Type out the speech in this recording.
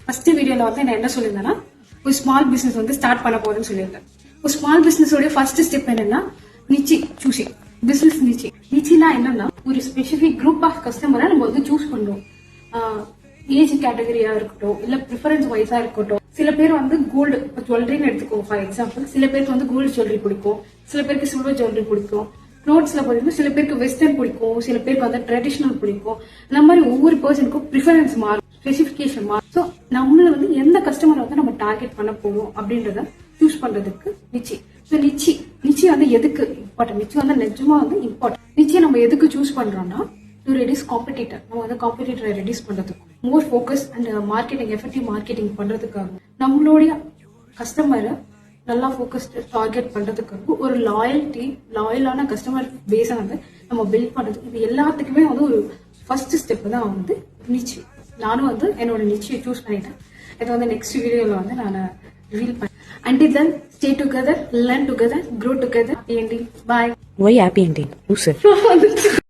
First வீடியோல வந்து நான் என்ன சொல்லியிருந்தேன்னா ஒரு ஸ்மால் பிசினஸ் வந்து ஸ்டார்ட் பண்ண போறேன்னு சொல்லியிருந்தேன். ஒரு ஸ்மால் பிசினஸோட ஃபர்ஸ்ட் ஸ்டெப் என்னன்னா நிச்சி சூசிங் பிசினஸ் நிச்சி. நிச்சினா என்னன்னா ஒரு ஸ்பெசிபிக் குரூப் ஆஃப் கஸ்டமரை நம்ம வந்து சூஸ் பண்ணுவோம். ஏஜ் கேட்டகரியா இருக்கட்டும், இல்ல ப்ரிஃபரன்ஸ் வைஸா இருக்கட்டும். சில பேர் வந்து கோல்டு ஜுவல்லரின்னு எடுத்துக்கோ ஃபார் எக்ஸாம்பிள். சில பேருக்கு வந்து கோல்டு ஜுவல்லரி பிடிக்கும், சில பேருக்கு சில்வர் ஜுவல்லரி பிடிக்கும். க்ளோத்ஸ்ல பாத்தீங்கன்னா சில பேருக்கு வெஸ்டர்ன் பிடிக்கும், சில பேருக்கு வந்து ட்ரெடிஷனல் பிடிக்கும். இந்த மாதிரி ஒவ்வொரு பர்சனுக்கும் ப்ரிஃபரன்ஸ் மாறும், ஸ்பெசிபிகேஷன் மாறும். ஸோ நம்மள வந்து எந்த கஸ்டமரை வந்து நம்ம டார்கெட் பண்ண போறோம் அப்படின்றத சூஸ் பண்றதுக்கு நிச்சி. ஸோ நிச்சி வந்து எதுக்கு இம்பார்ட்டன்ட்? நிச்சி வந்து நிஜமா வந்து இம்பார்ட்டன்ட். நிச்சயம் நம்ம எதுக்கு சூஸ் பண்றோம்னா டு ரெடியூஸ் காம்படிட்டர். நம்ம வந்து காம்படிட்டரை ரெடியூஸ் பண்றதுக்கும், மோர் focus and marketing effective marketing பண்றதுக்காக, நம்மளுடைய கஸ்டமரை நல்லா ஃபோக்கஸ்டு டார்கெட் பண்றதுக்காக, ஒரு லாயலான கஸ்டமர் பேஸை வந்து நம்ம பில்ட் பண்றது. இது எல்லாத்துக்குமே வந்து ஒரு ஃபர்ஸ்ட் ஸ்டெப் தான் வந்து நிச்சி. நானும் வந்து என்னோட நிச்சியை சூஸ் பண்ணிட்டேன். இது வந்து நெக்ஸ்ட் வீடியோல வந்து நான் ரிவீல் பண்ணேன். Until then, stay together, learn together, grow together. Happy ending. Bye. Why happy ending? Who said?